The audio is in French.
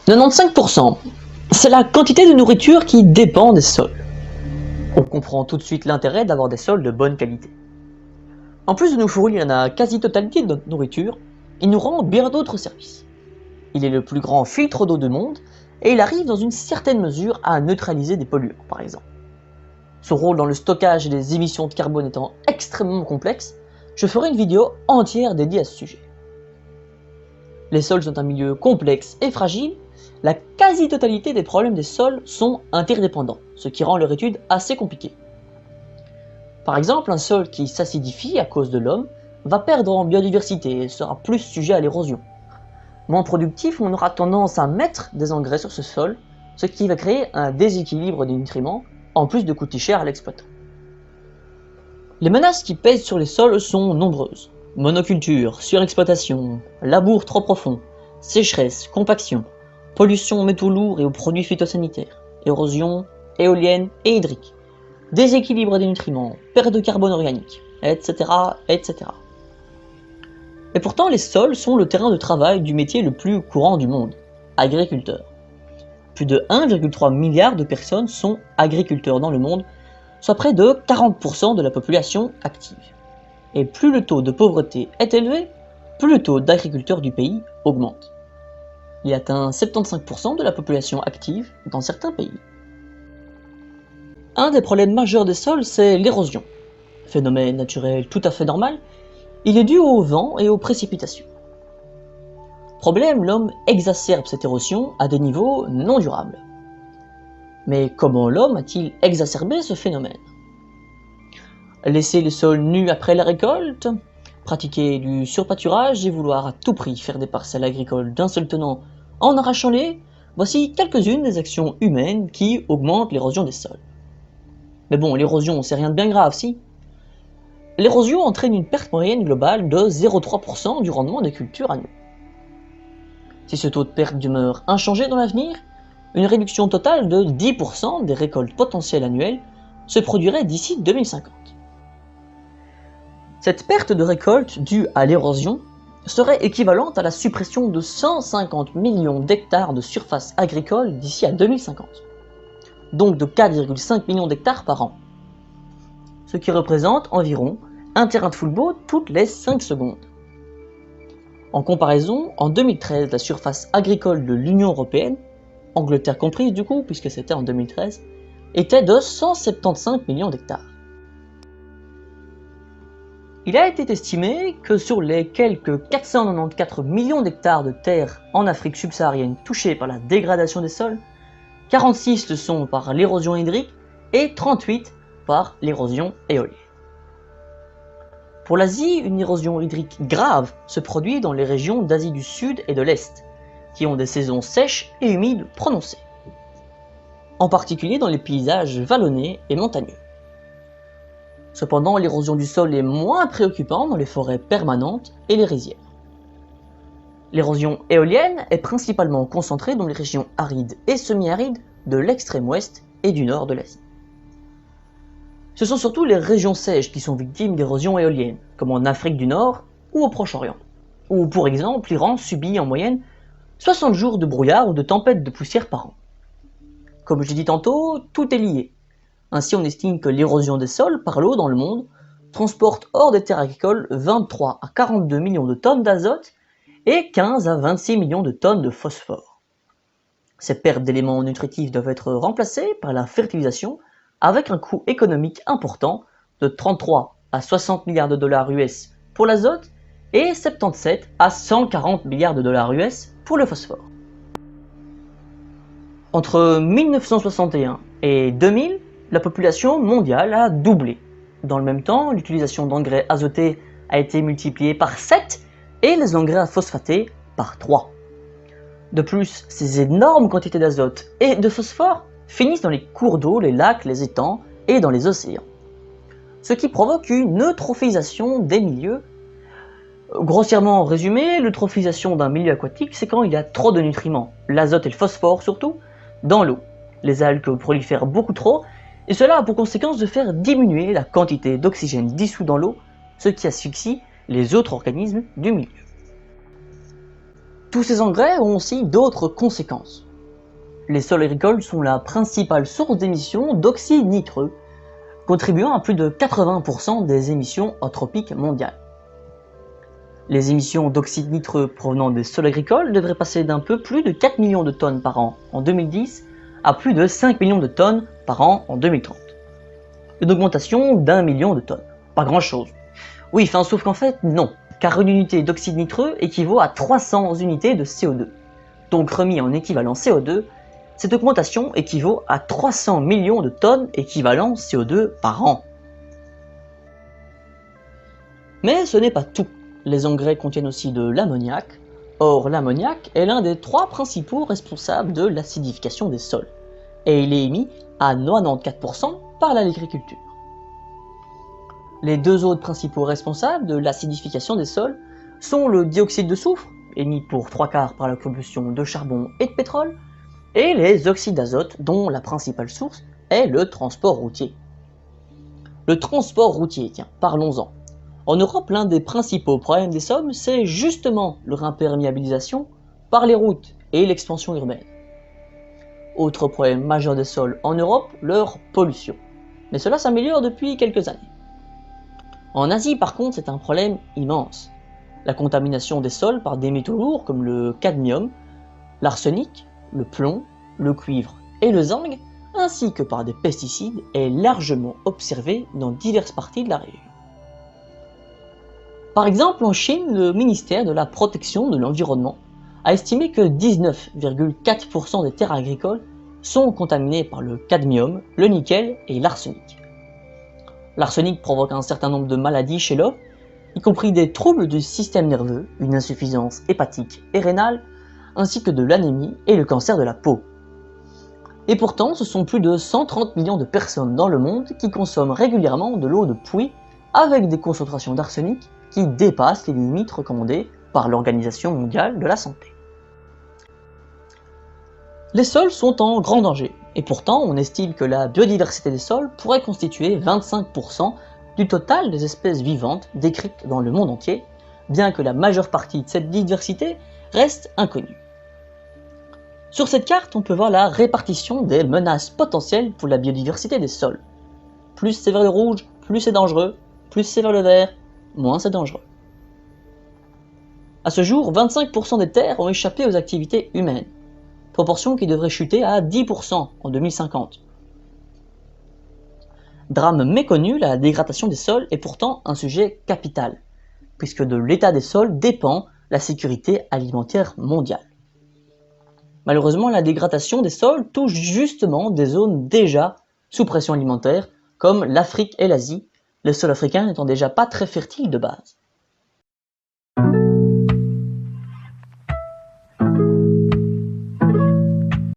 95%, c'est la quantité de nourriture qui dépend des sols. On comprend tout de suite l'intérêt d'avoir des sols de bonne qualité. En plus de nous fournir la quasi-totalité de notre nourriture, il nous rend bien d'autres services. Il est le plus grand filtre d'eau du monde et il arrive dans une certaine mesure à neutraliser des polluants, par exemple. Son rôle dans le stockage et les émissions de carbone étant extrêmement complexe, je ferai une vidéo entière dédiée à ce sujet. Les sols sont un milieu complexe et fragile. La quasi-totalité des problèmes des sols sont interdépendants, ce qui rend leur étude assez compliquée. Par exemple, un sol qui s'acidifie à cause de l'homme va perdre en biodiversité et sera plus sujet à l'érosion. Moins productif, on aura tendance à mettre des engrais sur ce sol, ce qui va créer un déséquilibre des nutriments, en plus de coûter cher à l'exploitant. Les menaces qui pèsent sur les sols sont nombreuses. Monoculture, surexploitation, labour trop profond, sécheresse, compaction, pollution aux métaux lourds et aux produits phytosanitaires, érosion, éolienne et hydrique, déséquilibre des nutriments, perte de carbone organique, etc., etc. Et pourtant, les sols sont le terrain de travail du métier le plus courant du monde, agriculteur. Plus de 1,3 milliard de personnes sont agriculteurs dans le monde, soit près de 40% de la population active. Et plus le taux de pauvreté est élevé, plus le taux d'agriculteurs du pays augmente. Il atteint 75% de la population active dans certains pays. Un des problèmes majeurs des sols, c'est l'érosion. Phénomène naturel tout à fait normal, il est dû au vent et aux précipitations. Problème, l'homme exacerbe cette érosion à des niveaux non durables. Mais comment l'homme a-t-il exacerbé ce phénomène ? Laisser les sols nus après la récolte, pratiquer du surpâturage et vouloir à tout prix faire des parcelles agricoles d'un seul tenant en arrachant-les, voici quelques-unes des actions humaines qui augmentent l'érosion des sols. Mais bon, l'érosion, c'est rien de bien grave, si. L'érosion entraîne une perte moyenne globale de 0,3% du rendement des cultures annuelles. Si ce taux de perte demeure inchangé dans l'avenir, une réduction totale de 10% des récoltes potentielles annuelles se produirait d'ici 2050. Cette perte de récolte due à l'érosion serait équivalente à la suppression de 150 millions d'hectares de surface agricole d'ici à 2050, donc de 4,5 millions d'hectares par an, ce qui représente environ un terrain de football toutes les 5 secondes. En comparaison, en 2013, la surface agricole de l'Union européenne, Angleterre comprise du coup, puisque c'était en 2013, était de 175 millions d'hectares. Il a été estimé que sur les quelques 494 millions d'hectares de terre en Afrique subsaharienne touchés par la dégradation des sols, 46 le sont par l'érosion hydrique et 38 par l'érosion éolienne. Pour l'Asie, une érosion hydrique grave se produit dans les régions d'Asie du Sud et de l'Est, qui ont des saisons sèches et humides prononcées, en particulier dans les paysages vallonnés et montagneux. Cependant, l'érosion du sol est moins préoccupante dans les forêts permanentes et les rizières. L'érosion éolienne est principalement concentrée dans les régions arides et semi-arides de l'extrême ouest et du nord de l'Asie. Ce sont surtout les régions sèches qui sont victimes d'érosion éolienne, comme en Afrique du Nord ou au Proche-Orient, où pour exemple l'Iran subit en moyenne 60 jours de brouillard ou de tempêtes de poussière par an. Comme je l'ai dit tantôt, tout est lié. Ainsi, on estime que l'érosion des sols par l'eau dans le monde transporte hors des terres agricoles 23 à 42 millions de tonnes d'azote et 15 à 26 millions de tonnes de phosphore. Ces pertes d'éléments nutritifs doivent être remplacées par la fertilisation avec un coût économique important de 33 à 60 milliards de dollars US pour l'azote et 77 à 140 milliards de dollars US pour le phosphore. Entre 1961 et 2000, la population mondiale a doublé. Dans le même temps, l'utilisation d'engrais azotés a été multipliée par 7 et les engrais phosphatés par 3. De plus, ces énormes quantités d'azote et de phosphore finissent dans les cours d'eau, les lacs, les étangs et dans les océans. Ce qui provoque une eutrophisation des milieux. Grossièrement résumé, l'eutrophisation d'un milieu aquatique, c'est quand il y a trop de nutriments, l'azote et le phosphore surtout, dans l'eau. Les algues prolifèrent beaucoup trop, et cela a pour conséquence de faire diminuer la quantité d'oxygène dissous dans l'eau, ce qui asphyxie les autres organismes du milieu. Tous ces engrais ont aussi d'autres conséquences. Les sols agricoles sont la principale source d'émissions d'oxyde nitreux, contribuant à plus de 80% des émissions anthropiques mondiales. Les émissions d'oxyde nitreux provenant des sols agricoles devraient passer d'un peu plus de 4 millions de tonnes par an en 2010 à plus de 5 millions de tonnes par an en 2030. Une augmentation d'1 million de tonnes. Pas grand chose. Oui, sauf qu'en fait, non, car une unité d'oxyde nitreux équivaut à 300 unités de CO2. Donc remis en équivalent CO2, cette augmentation équivaut à 300 millions de tonnes équivalent CO2 par an. Mais ce n'est pas tout. Les engrais contiennent aussi de l'ammoniac. Or, l'ammoniac est l'un des 3 principaux responsables de l'acidification des sols, et il est émis à 94% par l'agriculture. Les 2 autres principaux responsables de l'acidification des sols sont le dioxyde de soufre, émis pour 3/4 par la combustion de charbon et de pétrole, et les oxydes d'azote, dont la principale source est le transport routier. Le transport routier, tiens, parlons-en. En Europe, l'un des principaux problèmes des sols, c'est justement leur imperméabilisation par les routes et l'expansion urbaine. Autre problème majeur des sols en Europe, leur pollution. Mais cela s'améliore depuis quelques années. En Asie, par contre, c'est un problème immense. La contamination des sols par des métaux lourds comme le cadmium, l'arsenic, le plomb, le cuivre et le zinc, ainsi que par des pesticides, est largement observée dans diverses parties de la région. Par exemple, en Chine, le ministère de la Protection de l'Environnement a estimé que 19,4% des terres agricoles sont contaminées par le cadmium, le nickel et l'arsenic. L'arsenic provoque un certain nombre de maladies chez l'homme, y compris des troubles du système nerveux, une insuffisance hépatique et rénale, ainsi que de l'anémie et le cancer de la peau. Et pourtant, ce sont plus de 130 millions de personnes dans le monde qui consomment régulièrement de l'eau de pluie avec des concentrations d'arsenic qui dépassent les limites recommandées par l'Organisation mondiale de la santé. Les sols sont en grand danger, et pourtant on estime que la biodiversité des sols pourrait constituer 25% du total des espèces vivantes décrites dans le monde entier, bien que la majeure partie de cette diversité reste inconnue. Sur cette carte, on peut voir la répartition des menaces potentielles pour la biodiversité des sols. Plus c'est vers le rouge, plus c'est dangereux, plus c'est vers le vert, moins c'est dangereux. À ce jour, 25% des terres ont échappé aux activités humaines, proportion qui devrait chuter à 10% en 2050. Drame méconnu, la dégradation des sols est pourtant un sujet capital, puisque de l'état des sols dépend la sécurité alimentaire mondiale. Malheureusement, la dégradation des sols touche justement des zones déjà sous pression alimentaire, comme l'Afrique et l'Asie, les sols africains n'étant déjà pas très fertiles de base.